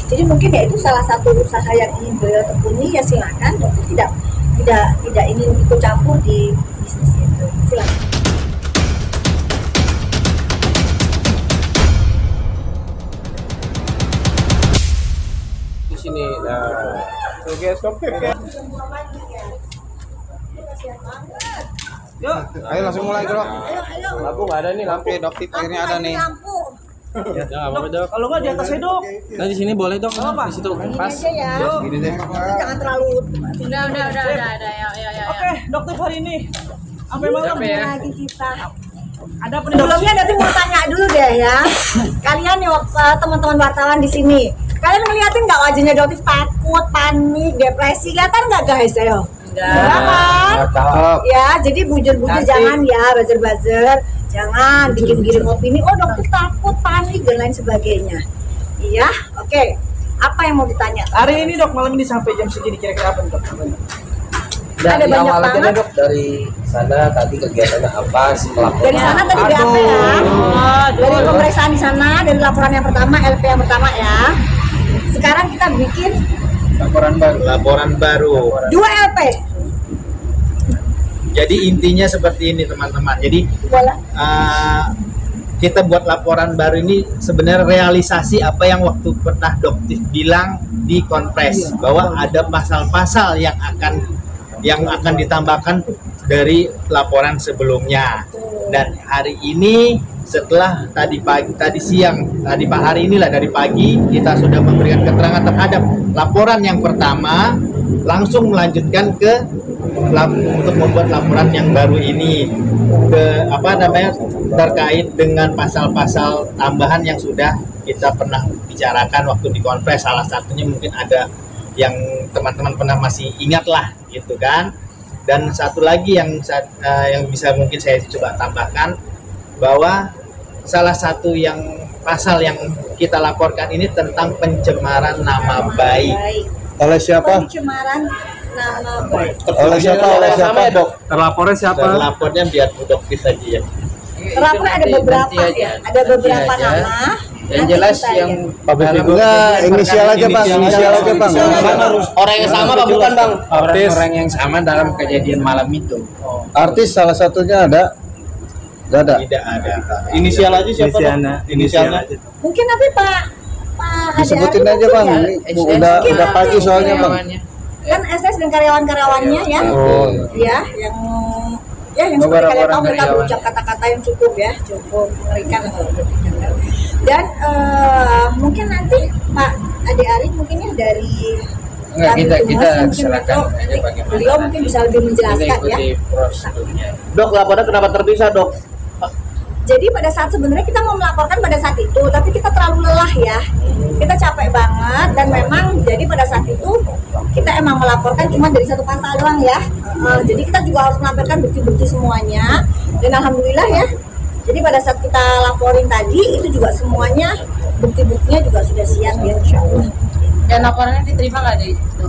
Jadi mungkin ya itu salah satu usaha yang ingin beliau tekuni, ya silakan. Dokter tidak ingin ikut campur di bisnis itu. Silakan. Di sini, nah, oke. Yuk, ayo langsung mulai dok. Lampu nggak ada nih, lampu. Oke dok, tip akhirnya ada nih. Ya, nggak apa-apa dok. Kalau nggak di atas saya dok. Nah di sini boleh dok, di situ pas. Aja ya. Gini deh. Jangan terlalu. Udah, ya. Oke, dokter hari ini sampai malam Capek ya. Lagi kita. ada apa nih dok? Sebelumnya nanti mau tanya dulu deh ya. Kalian nih teman-teman wartawan di sini, kalian ngeliatin nggak wajahnya Dotif takut, panik, depresi? Kelihatan nggak guys? Ayo. Enggak kan? Ya, jadi bujur-bujur jangan ya, buzzer-buzzer. Jangan bikin giring opini, oh Dotif takut, panik dan lain sebagainya. Iya, oke. Apa yang mau ditanya? Hari ini dok, malam ini sampai jam segini kira-kira apa nih, dok? Ada Dari banyak awal aja banget. deh, dok, dari sana tadi kegiatannya apa sih melakukan? Dari sana tadi BAP ya. Dari pemeriksaan di sana, dari laporan yang pertama, LP yang pertama ya. Sekarang kita bikin Laporan baru. 2 LP. Jadi intinya seperti ini teman-teman. Jadi Boleh. kita buat laporan baru ini sebenarnya realisasi apa yang waktu pernah Doktif bilang di konpres, bahwa ada pasal-pasal yang akan ditambahkan dari laporan sebelumnya. Dan hari ini setelah tadi siang, tadi hari inilah dari pagi kita sudah memberikan keterangan terhadap laporan yang pertama, langsung melanjutkan untuk membuat laporan yang baru ini terkait dengan pasal-pasal tambahan yang sudah kita pernah bicarakan waktu di konpres. Salah satunya mungkin ada yang teman-teman pernah masih ingat lah gitu kan. Dan satu lagi yang bisa mungkin saya coba tambahkan, bahwa salah satu yang pasal yang kita laporkan ini tentang pencemaran nama baik. Oleh siapa? Pencemaran nama baik. Oleh siapa dok? Terlapornya siapa? Terlapornya biar Bu Doktif saja ya. Terlapor ada beberapa ya, ada beberapa nama. Yang Nanti jelas kita yang Enggak, inisial aja bang, inisial aja bang. orang yang sama apa bukan bang? Orang yang sama dalam kejadian malam itu. Artis salah satunya ada? Gak ada. Tidak ada. Inisial aja siapa? Inisialnya. Mungkin nanti Pak Disebutin Ade Ari aja bang. mungkin ya. Ini udah pagi soalnya bang. Kan SS dan karyawan-karyawannya ya. Oh. Ya, yang seperti Beberapa kalian tahu orang mereka karyawan. berucap kata-kata yang cukup mengerikan kalau berpikir. Dan mungkin nanti Pak Ade Ari mungkin ya dari Enggak, kita mungkin serahkan itu aja bagaimana. beliau mungkin bisa lebih menjelaskan ya. Prosedurnya. Dok, laporan kenapa terpisah, Dok? Jadi pada saat sebenarnya kita mau melaporkan pada saat itu, tapi kita terlalu lelah ya, kita capek banget, dan memang jadi pada saat itu kita emang melaporkan cuma dari satu pasal doang ya. Jadi kita juga harus melaporkan bukti-bukti semuanya, dan alhamdulillah ya. Jadi pada saat kita laporin tadi itu juga semuanya bukti-buktinya juga sudah siap ya, insya Allah. Dan laporannya diterima nggak dari itu?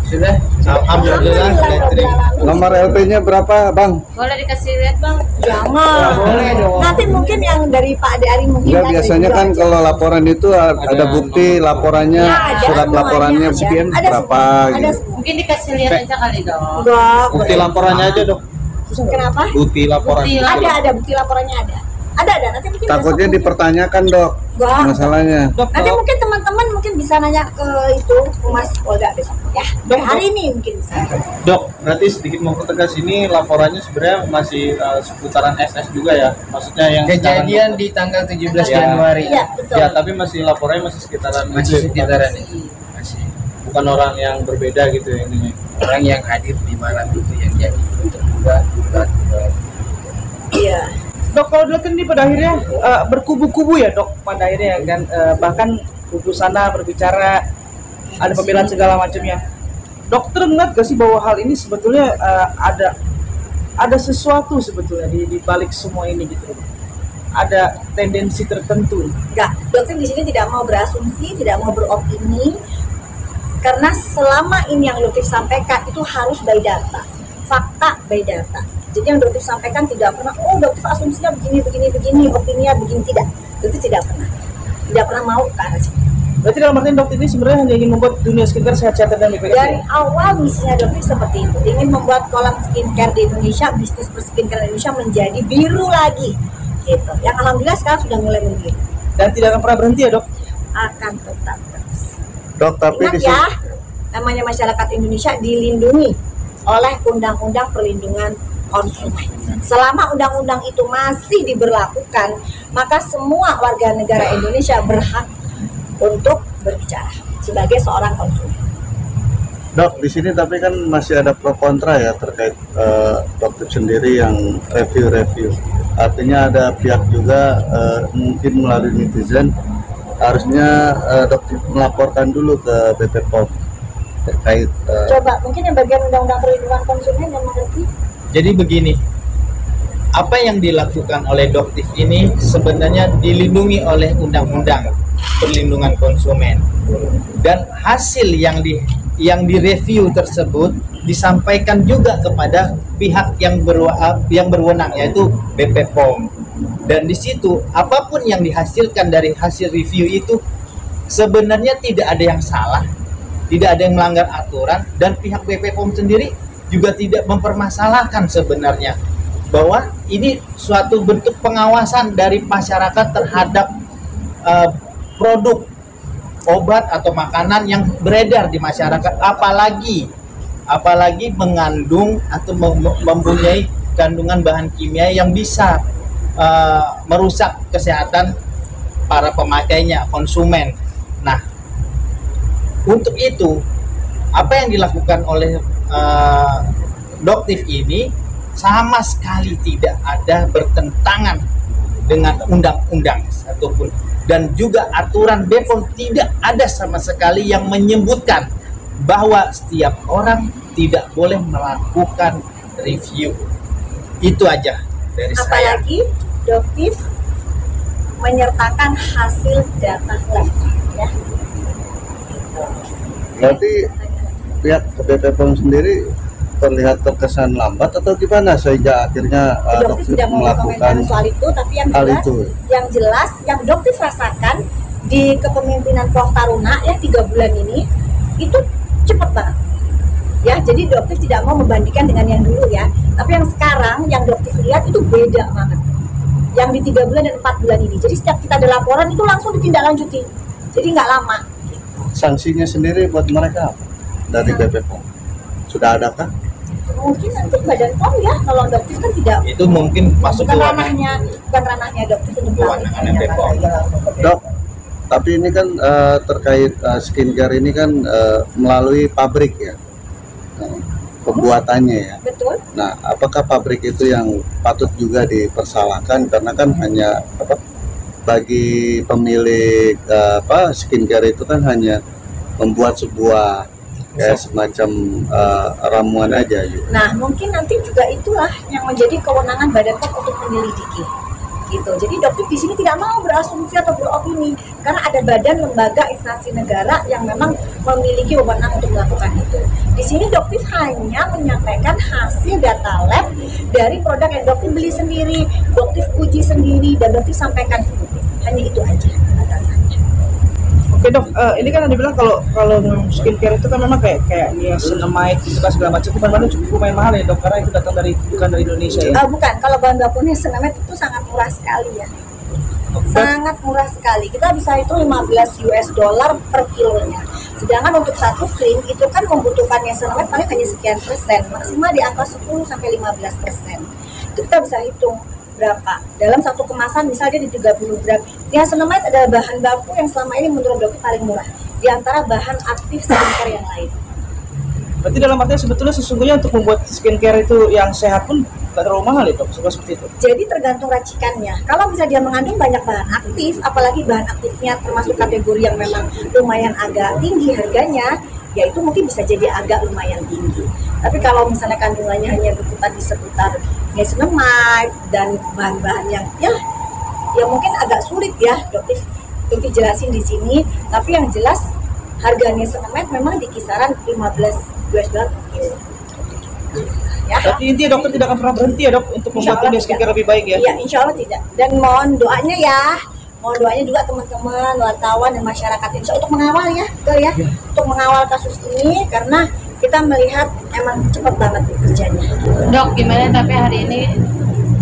Sudah. Alhamdulillah sudah diterima. Nomor LP-nya berapa bang? Boleh dikasih lihat bang? Jangan. Boleh dong. Nanti mungkin yang dari Pak Ade Ari mungkin. Enggak, ya, biasanya dari kan beliau kalau laporan itu ada bukti laporannya, Ya, ada surat semuanya, laporannya ada. sekian Ada berapa semua. Ada gitu. Mungkin dikasih lihat aja kali dong. Enggak. Bukti laporannya aja, Dok. Kenapa? Bukti laporan. Bukti Ada bukti laporannya ada. Ada. Nanti mungkin Takutnya besok dipertanyakan dok Enggak. masalahnya. Nanti mungkin teman-teman mungkin bisa nanya ke itu Mas Polda besok ya. Dari hari ini mungkin bisa. Dok, berarti sedikit mempertegas ini laporannya sebenarnya masih seputaran SS juga ya? Maksudnya yang Kejadian di tanggal 17 Ya. Januari. Iya, betul. Ya, tapi masih laporannya masih sekitaran Masih sekitaran itu. Masih bukan orang yang berbeda gitu ya intinya. orang yang hadir di malam itu yang jadi terduga. Iya. Dok, kalau dilihat kan ini pada akhirnya berkubu-kubu ya dok, pada akhirnya kan bahkan kubu sana berbicara ada pembelaan segala macamnya. Dokter melihat gak sih bahwa hal ini sebetulnya ada sesuatu sebetulnya di balik semua ini gitu, ada tendensi tertentu. Enggak, dokter di sini tidak mau berasumsi, tidak mau beropini, karena selama ini yang dokter sampaikan itu harus by data, fakta by data. Jadi yang dokter sampaikan tidak pernah, oh dokter asumsinya begini, opininya begini, tidak. Dokter tidak pernah mau ke arah situ. Berarti dalam artian dokter ini sebenarnya hanya ingin membuat dunia skincare sehat-sehat dan lebih baik. Dari awal misinya dokter seperti itu, ingin membuat kolam skincare di Indonesia, bisnis skincare di Indonesia menjadi biru lagi, gitu. Yang alhamdulillah sekarang sudah mulai membiru. Dan tidak akan pernah berhenti ya dok? Akan tetap terus. Dok, tapi Ingat di sini ya, namanya masyarakat Indonesia dilindungi oleh Undang-Undang Perlindungan Konsumen. Selama undang-undang itu masih diberlakukan, maka semua warga negara Indonesia berhak untuk berbicara sebagai seorang konsumen. Dok, di sini tapi kan masih ada pro kontra ya terkait dokter sendiri yang review. Artinya ada pihak juga mungkin melalui netizen harusnya dokter melaporkan dulu ke BP POM terkait Coba mungkin yang bagian Undang-Undang Perlindungan Konsumen yang mengerti. Jadi begini, apa yang dilakukan oleh Doktif ini sebenarnya dilindungi oleh Undang-Undang Perlindungan Konsumen, dan hasil yang direview tersebut disampaikan juga kepada pihak yang berwenang, yaitu BP POM. Dan di situ apapun yang dihasilkan dari hasil review itu sebenarnya tidak ada yang salah, tidak ada yang melanggar aturan, dan pihak BP POM sendiri juga tidak mempermasalahkan sebenarnya bahwa ini suatu bentuk pengawasan dari masyarakat terhadap produk obat atau makanan yang beredar di masyarakat, apalagi mengandung atau mempunyai kandungan bahan kimia yang bisa merusak kesehatan para pemakainya, konsumen. Nah, untuk itu apa yang dilakukan oleh Doktif ini sama sekali tidak ada bertentangan dengan undang-undang ataupun, dan juga aturan BPOM tidak ada sama sekali yang menyebutkan bahwa setiap orang tidak boleh melakukan review. Itu aja dari saya. Apalagi Doktif menyertakan hasil data lab, ya. berarti pihak BP POM sendiri terlihat terkesan lambat atau gimana sehingga akhirnya Doktif tidak mau melakukan komentar soal itu, tapi yang jelas yang Doktif rasakan di kepemimpinan Prof Taruna ya 3 bulan ini itu cepat banget. Ya, jadi Doktif tidak mau membandingkan dengan yang dulu ya, tapi yang sekarang yang Doktif lihat itu beda banget. Yang di 3 bulan dan 4 bulan ini. Jadi setiap kita ada laporan itu langsung ditindaklanjuti. Jadi nggak lama. sanksinya sendiri buat mereka apa? Dari BP POM sudah adakah? Mungkin nanti Badan POM ya, kalau Doktif kan tidak, Itu mungkin masuk ke bukan ranahnya Doktif untuk kewenangan BPOM. Dok, tapi ini kan terkait skincare ini kan melalui pabrik ya, pembuatannya ya. Betul. Nah, apakah pabrik itu yang patut juga dipersalahkan karena kan hanya bagi pemilik skincare itu kan hanya membuat sebuah kayak semacam ramuan aja gitu. Nah, mungkin nanti juga itulah yang menjadi kewenangan Badan POM untuk menyelidiki. Gitu. Jadi Doktif di sini tidak mau berasumsi atau beropini karena ada badan, lembaga, instansi negara yang memang memiliki wewenang untuk melakukan itu. Di sini Doktif hanya menyampaikan hasil data lab dari produk yang Doktif beli sendiri, Doktif uji sendiri, dan Doktif sampaikan ke publik. Hanya itu aja batasannya. Oke dok, ini kan ada bilang kalau skincare itu kan memang kayak niacinamide gitu kan segala macam, bahan-bahan cukup lumayan mahal ya dok, karena itu datang bukan dari Indonesia ya. Bukan, kalau bahan bakunya niacinamide itu sangat murah sekali ya. Sangat murah sekali. Kita bisa hitung $15 per kilonya. Sedangkan untuk satu krim itu kan membutuhkan niacinamide paling hanya sekian persen, maksimal di angka 10-15%. Itu kita bisa hitung berapa dalam satu kemasan, misalnya di 30 gram. Niacinamide adalah bahan baku yang selama ini menurut Dokter paling murah di antara bahan aktif skincare yang lain. Berarti dalam artinya sebetulnya sesungguhnya untuk membuat skincare itu yang sehat pun nggak terlalu mahal ya dok, seperti itu. Jadi tergantung racikannya. Kalau bisa dia mengandung banyak bahan aktif, apalagi bahan aktifnya termasuk kategori yang memang lumayan agak tinggi harganya, ya itu mungkin bisa jadi agak lumayan tinggi. Tapi kalau misalnya kandungannya hanya berputar di seputar niacinamide dan bahan-bahan yang ya mungkin agak sulit ya Dokter untuk jelasin di sini. Tapi yang jelas harga niacinamide memang di kisaran $15 per kilo. Ya. Tapi intinya dokter tidak akan pernah berhenti ya dok untuk membuat dunia skincare lebih baik ya. Iya, insya Allah tidak. Dan mohon doanya ya Mohon doanya juga teman-teman wartawan dan masyarakat Indonesia untuk mengawal ya, betul ya, untuk mengawal kasus ini karena kita melihat emang cepat banget kerjanya. Dok, gimana tapi hari ini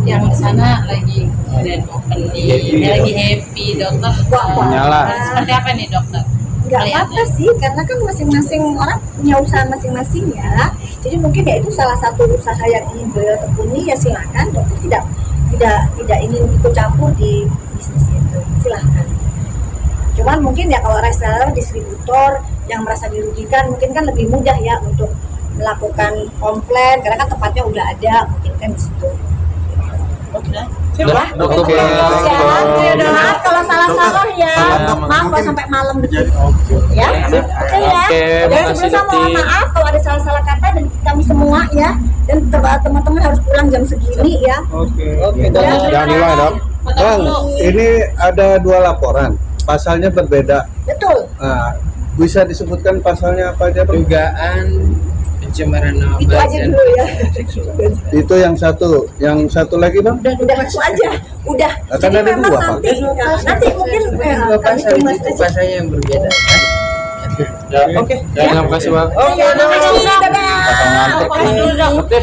yang di sana lagi grand opening, lagi happy, dokter. Nyala. Seperti apa nih dokter? Nggak apa-apa sih, karena kan masing-masing orang punya usaha masing-masing ya. Jadi mungkin ya itu salah satu usaha yang ingin beliau tekuni, ya silakan. Dokter tidak ingin ikut campur di bisnis itu, silahkan. Cuman mungkin ya kalau reseller, distributor yang merasa dirugikan mungkin kan lebih mudah ya untuk melakukan komplain karena kan tempatnya udah ada, mungkin kan di situ. Oke. Ya, Oke. maaf kalau salah-salah ya. Maaf kalau sampai malam begini. Ya, oke ya. Dan sebelumnya mohon maaf kalau ada salah-salah kata dari kami semua ya. Dan teman-teman harus pulang jam segini ya. Oke. Jangan hilang, Dok. Bang, ini ada 2 laporan. Pasalnya berbeda. Betul. Nah, bisa disebutkan pasalnya apa aja, Bang? Dugaan pencemaran nama Itu baik aja dan dulu ya. Itu yang satu lagi, Bang? Udah itu aja. Udah. Akan Jadi ada memang 2, Pak. nanti mungkin dua kami pasal tunggu itu aja. pasalnya yang berbeda. Oke. Terima kasih, Bang. Dadah. Oke,